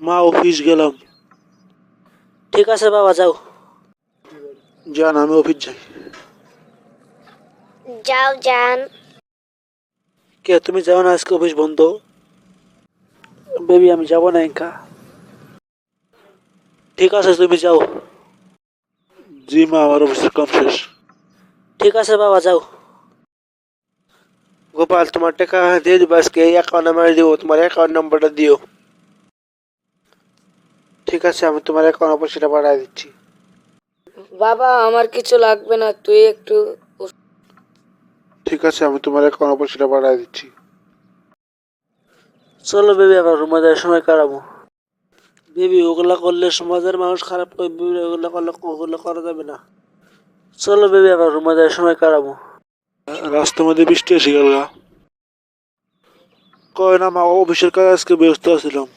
মা অফিস গেলাম। ঠিক আছে বাবা, যাও। যান, আমি অফিস যাই। যাও যান। কে, তুমি যাও না? আজকে অফিস বন্ধ। বেবি আমি যাব না একা। ঠিক আছে, তুমি যাও। জি মা, আমার অফিসের কাম শেষ। ঠিক আছে বাবা, যাও। গোপাল, তোমার টাকা দিয়ে দিবো আজকে, এই অ্যাকাউন্ট নাম্বার দিব, তোমার অ্যাকাউন্ট নাম্বারটা দিও। ঠিক আছে, আমি তোমার অ্যাকাউন্ট পয়সাটা পাঠিয়ে দিচ্ছি। বাবা আমার কিছু লাগবে না, তুই একটু ঠিক আছে, আমি তোমার অ্যাকাউন্ট পয়সাটা পাঠিয়ে দিচ্ছি। চলো বেবি, আবার রুমে যাওয়ার সময় কাটাবো। বেবি, ওগুলা করলে সমাজের মানুষ খারাপ করবে, ওগুলা করলে ওগুলো করা যাবে না। চলো বেবি, আবার রুমে যাওয়ার সময় কাটাবো। রাস্তার মধ্যে বৃষ্টি এসে গেল। কয় না মা, অফিসের কাজ আজকে ব্যস্ত ছিলাম।